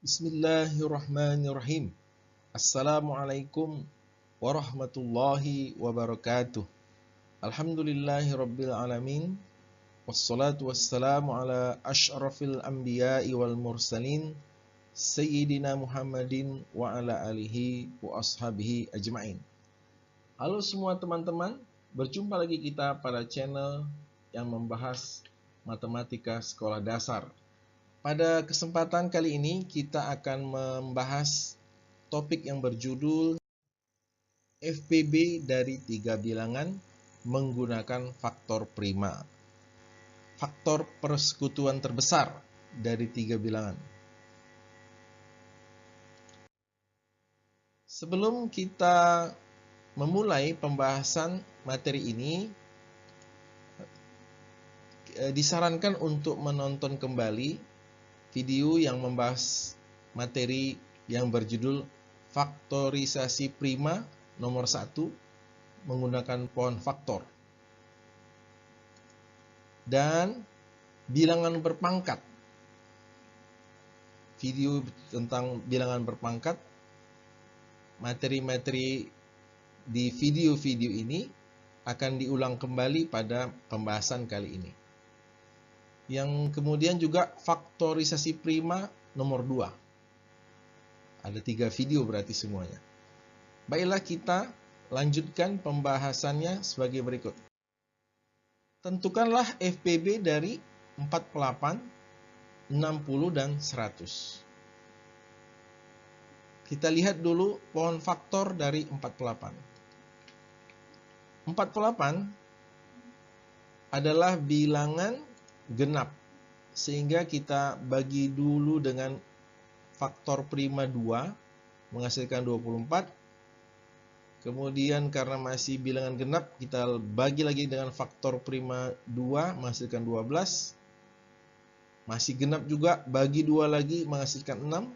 Bismillahirrahmanirrahim. Assalamualaikum warahmatullahi wabarakatuh. Alhamdulillahirabbil alamin. Wassalatu wassalamu ala asyrafil anbiya'i wal mursalin Sayyidina Muhammadin wa ala alihi wa ashabihi ajma'in. Halo semua teman-teman, berjumpa lagi kita pada channel yang membahas matematika sekolah dasar. Pada kesempatan kali ini kita akan membahas topik yang berjudul FPB dari 3 bilangan menggunakan faktor prima. Faktor persekutuan terbesar dari 3 bilangan. Sebelum kita memulai pembahasan materi ini, disarankan untuk menonton kembali video yang membahas materi yang berjudul faktorisasi prima nomor 1 menggunakan pohon faktor dan bilangan berpangkat. Video tentang bilangan berpangkat, materi-materi di video-video ini akan diulang kembali pada pembahasan kali ini. Yang kemudian juga faktorisasi prima nomor 2. Ada 3 video berarti semuanya. Baiklah, kita lanjutkan pembahasannya sebagai berikut. Tentukanlah FPB dari 48, 60, dan 100. Kita lihat dulu pohon faktor dari 48. 48 adalah bilangan genap, sehingga kita bagi dulu dengan faktor prima 2 menghasilkan 24. Kemudian karena masih bilangan genap, kita bagi lagi dengan faktor prima 2 menghasilkan 12. Masih genap juga, bagi 2 lagi menghasilkan 6.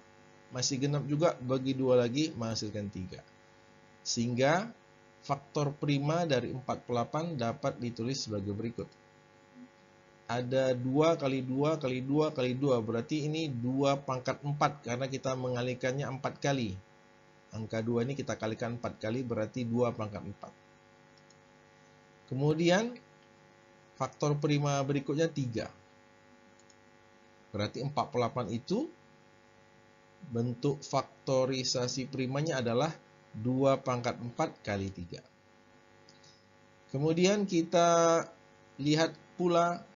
Masih genap juga, bagi 2 lagi menghasilkan 3. Sehingga faktor prima dari 48 dapat ditulis sebagai berikut. Ada 2 kali 2 kali 2 kali 2, berarti ini 2 pangkat 4 karena kita mengalikannya 4 kali. Angka 2 ini kita kalikan 4 kali, berarti 2 pangkat 4. Kemudian faktor prima berikutnya 3. Berarti 48 itu bentuk faktorisasi primanya adalah 2 pangkat 4 kali 3. Kemudian kita lihat pula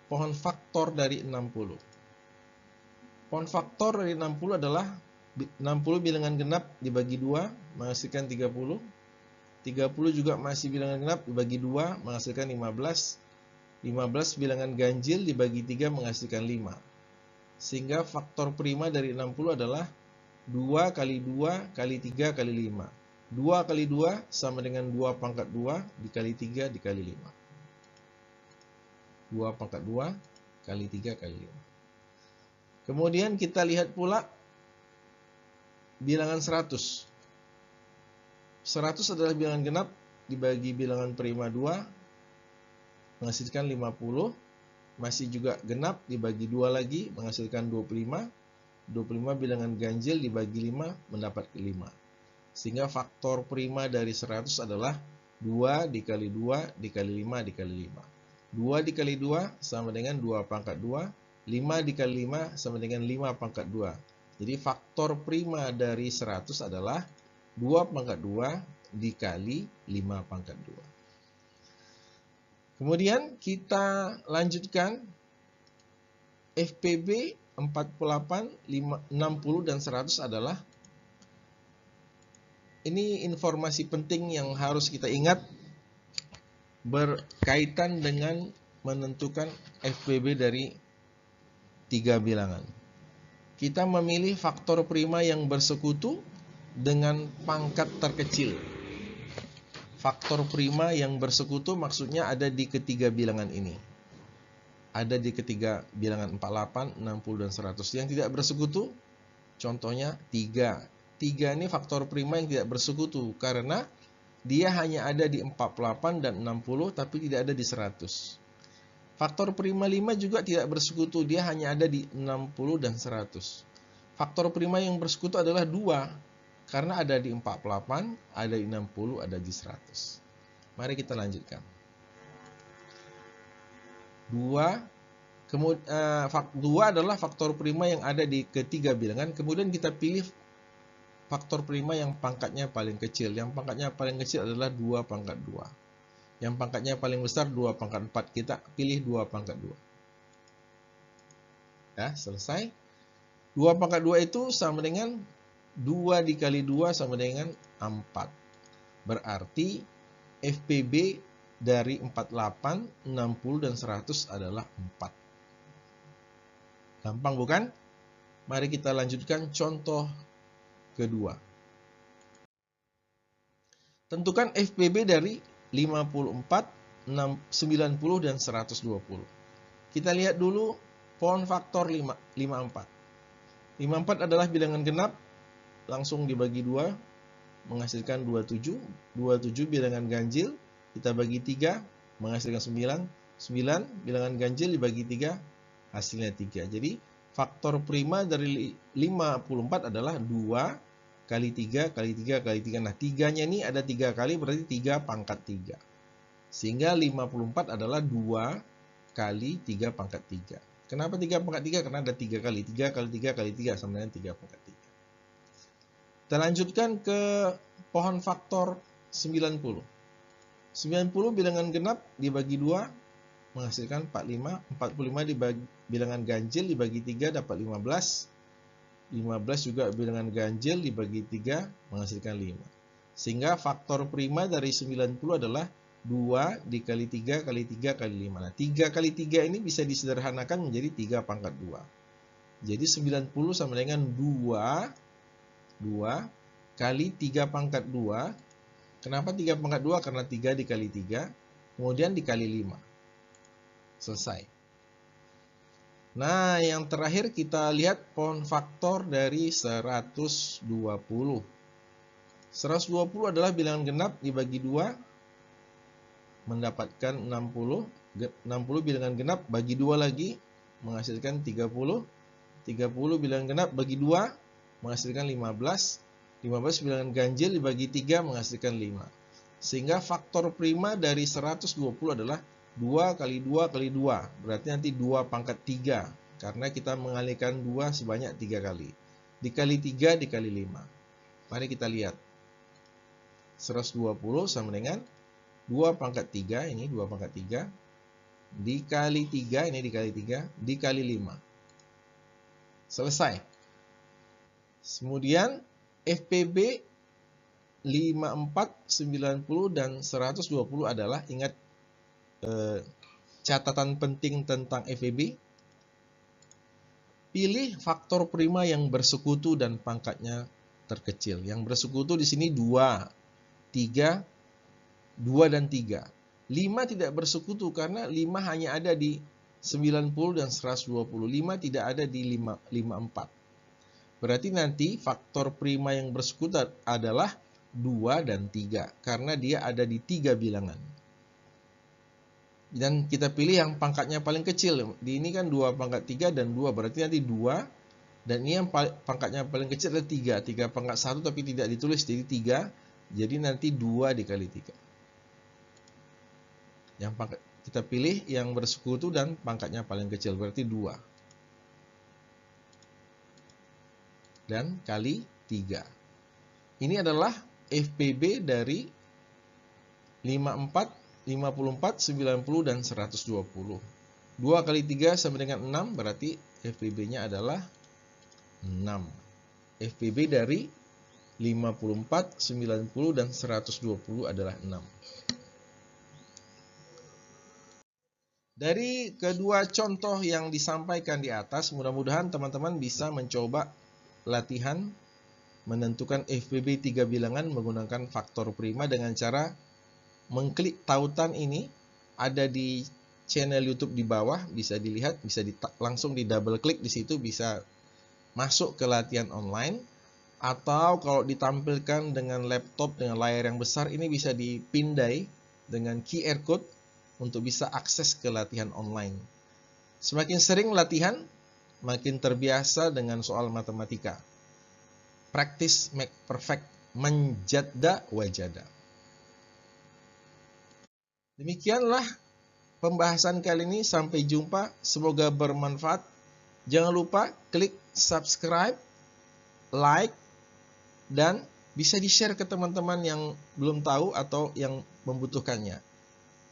pohon faktor dari 60. Pohon faktor dari 60 adalah 60 bilangan genap dibagi 2 menghasilkan 30. 30 juga masih bilangan genap dibagi 2 menghasilkan 15. 15 bilangan ganjil dibagi 3 menghasilkan 5. Sehingga faktor prima dari 60 adalah 2 kali 2 kali 3 kali 5. 2 kali 2 sama dengan 2 pangkat 2 dikali 3 dikali 5. 2 pangkat 2 kali 3 kali 5. Kemudian kita lihat pula bilangan 100. 100 adalah bilangan genap dibagi bilangan prima 2 menghasilkan 50. Masih juga genap dibagi 2 lagi menghasilkan 25. 25 bilangan ganjil dibagi 5 mendapat 5. Sehingga faktor prima dari 100 adalah 2 dikali 2 dikali 5 dikali 5. 2 dikali 2 sama dengan 2 pangkat 2. 5 dikali 5 sama dengan 5 pangkat 2. Jadi faktor prima dari 100 adalah 2 pangkat 2 dikali 5 pangkat 2. Kemudian kita lanjutkan FPB 48, 60, dan 100 adalah, ini informasi penting yang harus kita ingat berkaitan dengan menentukan FPB dari 3 bilangan. Kita memilih faktor prima yang bersekutu dengan pangkat terkecil. Faktor prima yang bersekutu maksudnya ada di ketiga bilangan ini. Ada di ketiga bilangan 48, 60, dan 100. Yang tidak bersekutu, contohnya 3. 3 ini faktor prima yang tidak bersekutu karena dia hanya ada di 48 dan 60 tapi tidak ada di 100. Faktor prima 5 juga tidak bersekutu, dia hanya ada di 60 dan 100. faktor prima yang bersekutu adalah 2. Karena ada di 48, ada di 60, ada di 100. Mari kita lanjutkan. 2 adalah faktor prima yang ada di ketiga bilangan. Kemudian kita pilih faktor prima yang pangkatnya paling kecil. Yang pangkatnya paling kecil adalah 2 pangkat 2. Yang pangkatnya paling besar 2 pangkat 4. Kita pilih 2 pangkat 2. Ya, selesai. 2 pangkat 2 itu sama dengan 2 dikali 2 sama dengan 4. Berarti FPB dari 48, 60, dan 100 adalah 4. Gampang bukan? Mari kita lanjutkan contoh kedua. Tentukan FPB dari 54, 90, dan 120. Kita lihat dulu pohon faktor 54. 54 adalah bilangan genap, langsung dibagi 2, menghasilkan 27. 27 bilangan ganjil, kita bagi 3, menghasilkan 9. 9 bilangan ganjil dibagi 3, hasilnya 3. Jadi faktor prima dari 54 adalah 2 kali 3 kali 3 kali 3. Nah, 3-nya ini ada 3 kali, berarti 3 pangkat 3. Sehingga 54 adalah 2 kali 3 pangkat 3. Kenapa 3 pangkat 3? Karena ada 3 kali. 3 kali 3 kali 3 sama dengan 3 pangkat 3. Kita lanjutkan ke pohon faktor 90. 90 bilangan genap dibagi 2, menghasilkan 45. 45 dibagi bilangan ganjil dibagi 3 dapat 15. 15 juga bilangan ganjil dibagi 3 menghasilkan 5. Sehingga faktor prima dari 90 adalah 2 dikali 3 kali 3 kali 5. Nah, 3 kali 3 ini bisa disederhanakan menjadi 3 pangkat 2. Jadi 90 sama dengan 2 kali 3 pangkat 2. Kenapa 3 pangkat 2? Karena 3 dikali 3, kemudian dikali 5. Selesai. Nah, yang terakhir kita lihat pohon faktor dari 120. 120 adalah bilangan genap dibagi 2, mendapatkan 60. 60 bilangan genap bagi 2 lagi, menghasilkan 30. 30 bilangan genap bagi 2, menghasilkan 15. 15 bilangan ganjil dibagi 3 menghasilkan 5. Sehingga faktor prima dari 120 adalah 2 kali 2 kali 2. Berarti nanti 2 pangkat 3. Karena kita mengalihkan 2 sebanyak 3 kali. Dikali 3 dikali 5. Mari kita lihat. 120 sama dengan 2 pangkat 3. Ini 2 pangkat 3. Dikali 3. Ini dikali 3. Dikali 5. Selesai. Kemudian FPB 54, 90, dan 120 adalah, ingat catatan penting tentang FPB, pilih faktor prima yang bersekutu dan pangkatnya terkecil. Yang bersekutu di sini 2, 3, 2 dan 3. 5 tidak bersekutu karena 5 hanya ada di 90 dan 120. 5 tidak ada di 54. Berarti nanti faktor prima yang bersekutu adalah 2 dan 3. Karena dia ada di 3 bilangan. Dan kita pilih yang pangkatnya paling kecil. Di ini kan 2 pangkat 3 dan 2. Berarti nanti 2. Dan ini yang pangkatnya paling kecil adalah 3. 3 pangkat 1 tapi tidak ditulis. Jadi 3. Jadi nanti 2 dikali 3. Yang pangkat, kita pilih yang bersekutu dan pangkatnya paling kecil. Berarti 2. Dan kali 3. Ini adalah FPB dari 54, 54, 90, dan 120. 2 kali 3 sama dengan 6, berarti FPB-nya adalah 6. FPB dari 54, 90, dan 120 adalah 6. Dari kedua contoh yang disampaikan di atas, mudah-mudahan teman-teman bisa mencoba latihan menentukan FPB 3 bilangan menggunakan faktor prima dengan cara mengklik tautan ini, ada di channel YouTube di bawah, bisa dilihat, bisa langsung di double klik di situ, bisa masuk ke latihan online. Atau kalau ditampilkan dengan laptop dengan layar yang besar, ini bisa dipindai dengan QR code untuk bisa akses ke latihan online. Semakin sering latihan, makin terbiasa dengan soal matematika. Practice make perfect, menjadda wajada. Demikianlah pembahasan kali ini, sampai jumpa, semoga bermanfaat. Jangan lupa klik subscribe, like, dan bisa di-share ke teman-teman yang belum tahu atau yang membutuhkannya.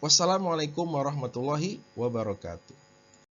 Wassalamualaikum warahmatullahi wabarakatuh.